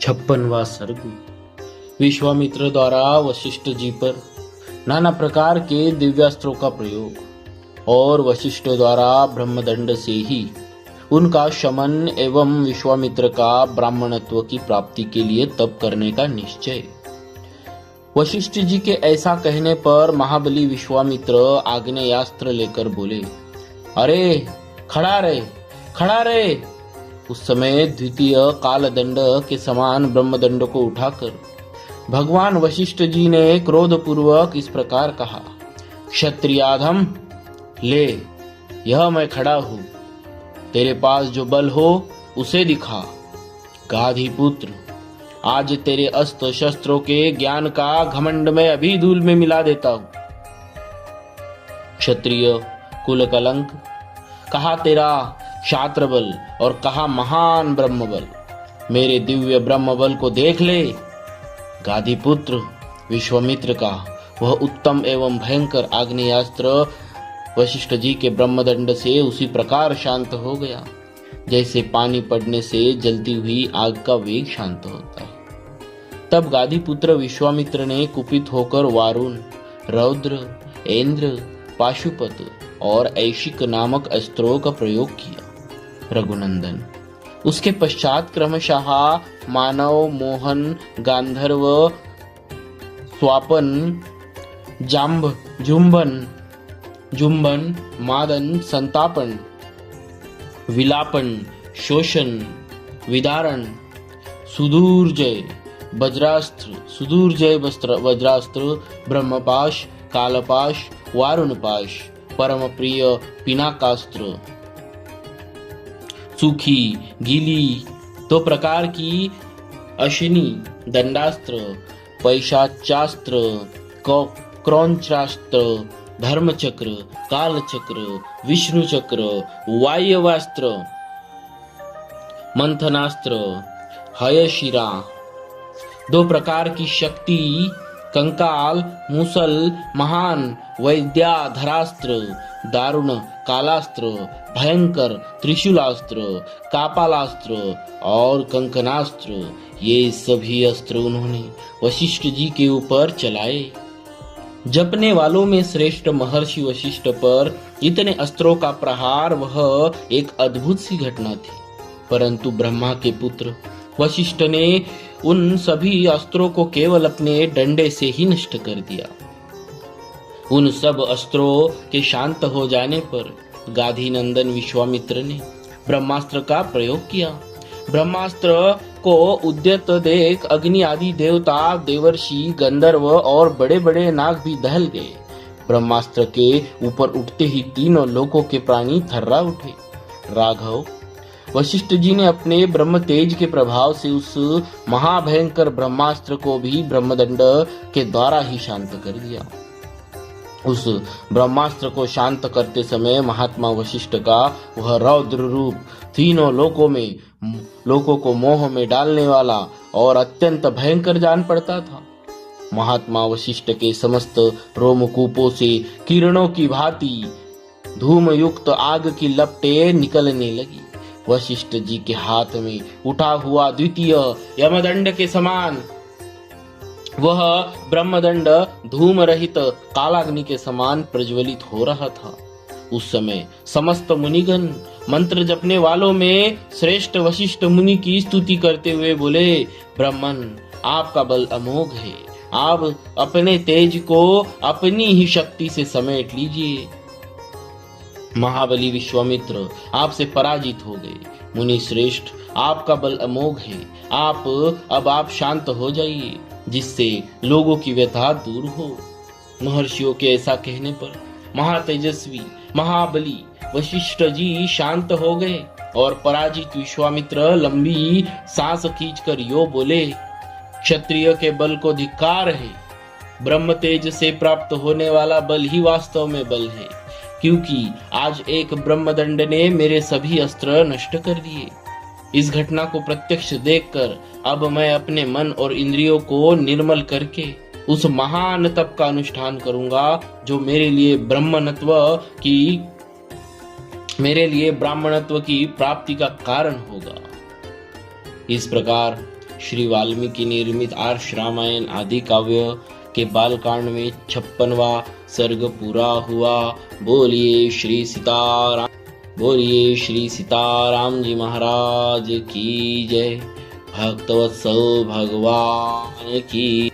56वां सर्ग। विश्वामित्र द्वारा वशिष्ठ जी पर नाना प्रकार के दिव्यास्त्रों का प्रयोग और वशिष्ठ द्वारा ब्रह्मदंड से ही उनका शमन एवं विश्वामित्र का ब्राह्मणत्व की प्राप्ति के लिए तप करने का निश्चय। वशिष्ठ जी के ऐसा कहने पर महाबली विश्वामित्र आग्नेयास्त्र लेकर बोले, अरे खड़ा रहे, खड़ा रहे। उस समय द्वितीय कालदंड के समान ब्रह्मदंड को उठाकर भगवान वशिष्ठ जी ने क्रोधपूर्वक इस प्रकार कहा, क्षत्रियाधम, ले, यह मैं खड़ा हूं, तेरे पास जो बल हो उसे दिखा। गाधी पुत्र, आज तेरे अस्त्र शस्त्रों के ज्ञान का घमंड में अभी धूल में मिला देता हूं। क्षत्रिय कुल कलंक, कहा तेरा क्षात्र बल और कहा महान ब्रह्म बल, मेरे दिव्य ब्रह्म बल को देख ले। गाधी पुत्र विश्वामित्र का वह उत्तम एवं भयंकर आग्नेयास्त्र वशिष्ठ जी के ब्रह्मदंड से उसी प्रकार शांत हो गया जैसे पानी पड़ने से जलती हुई आग का वेग शांत होता है। तब गाधी पुत्र विश्वामित्र ने कुपित होकर वारुण, रौद्र, इंद्र, पाशुपत और ऐशिक नामक अस्त्रों का प्रयोग किया। रघुनंदन, उसके पश्चात क्रमशः मानव, मोहन, गांधर्व, स्वापन, जांब, जुंबन, मादन, संतापन, विलापन, शोषण, विदारण, सुदूरजय वज्रास्त्र, ब्रह्मपाश, कालपाश, वारुणपाश, परम प्रिय पिनाकास्त्र, सूखी, गीली, 2 प्रकार की अश्विनी, दंडास्त्र, पैशाचास्त्र, क्रौंचास्त्र, धर्मचक्र, कालचक्र, विष्णुचक्र, वायवास्त्र, मंथनास्त्र, हयशिरा, 2 प्रकार की शक्ति, कंकाल, मूसल, महान वैद्याधरास्त्र, दारुण कालास्त्र, भयंकर त्रिशूलास्त्र, कापालास्त्र और कंकनास्त्र, ये सभी अस्त्र उन्होंने वशिष्ठ जी के ऊपर चलाए। जपने वालों में श्रेष्ठ महर्षि वशिष्ठ पर इतने अस्त्रों का प्रहार वह एक अद्भुत सी घटना थी, परंतु ब्रह्मा के पुत्र वशिष्ठ ने उन सभी अस्त्रों को केवल अपने डंडे से ही नष्ट कर दिया। उन सब अस्त्रों के शांत हो जाने पर गाधी नंदन विश्वामित्र ने ब्रह्मास्त्र का प्रयोग किया। ब्रह्मास्त्र को उद्यत देख अग्नि आदि देवता, देवर्षि, गंधर्व और बड़े बड़े नाग भी दहल गए। ब्रह्मास्त्र के ऊपर उठते ही तीनों लोकों के प्राणी थर्रा उठे। राघव, वशिष्ठ जी ने अपने ब्रह्म तेज के प्रभाव से उस महाभयंकर ब्रह्मास्त्र को भी ब्रह्मदंड के द्वारा ही शांत कर दिया। उस ब्रह्मास्त्र को शांत करते समय महात्मा वशिष्ठ का वह रौद्र रूप तीनों लोकों को मोह में डालने वाला और अत्यंत भयंकर जान पड़ता था। महात्मा वशिष्ठ के समस्त रोमकूपों से किरणों की भांति धूम युक्त आग की लपटें निकलने लगी। वशिष्ठ जी के हाथ में उठा हुआ द्वितीय यमदंड के समान वह ब्रह्मदंड धूम रहित कालाग्नि के समान प्रज्वलित हो रहा था। उस समय समस्त मुनिगण मंत्र जपने वालों में श्रेष्ठ वशिष्ठ मुनि की स्तुति करते हुए बोले, ब्राह्मण, आपका बल अमोघ है, आप अपने तेज को अपनी ही शक्ति से समेट लीजिए। महाबली विश्वामित्र आपसे पराजित हो गए। मुनि श्रेष्ठ, आपका बल अमोघ है, अब आप शांत हो जाइए, जिससे लोगों की व्यथा दूर हो। महर्षियों के ऐसा कहने पर महातेजस्वी महाबली वशिष्ठ जी शांत हो गए और पराजित विश्वामित्र लंबी सांस खींचकर यो बोले, क्षत्रिय के बल को धिक्कार है। ब्रह्म तेज से प्राप्त होने वाला बल ही वास्तव में बल है, क्योंकि आज एक ब्रह्मदंड ने मेरे सभी अस्त्र नष्ट कर दिए। इस घटना को प्रत्यक्ष देखकर अब मैं अपने मन और इंद्रियों को निर्मल करके उस महान तप का अनुष्ठान करूंगा जो मेरे लिए ब्राह्मणत्व की प्राप्ति का कारण होगा। इस प्रकार श्री वाल्मीकि निर्मित आर्ष रामायण आदि काव्य के बालकांड में 56वां सर्ग पूरा हुआ। बोलिए श्री सीताराम, बोलिए श्री सीताराम जी महाराज की जय। भक्तवत्सल भगवान की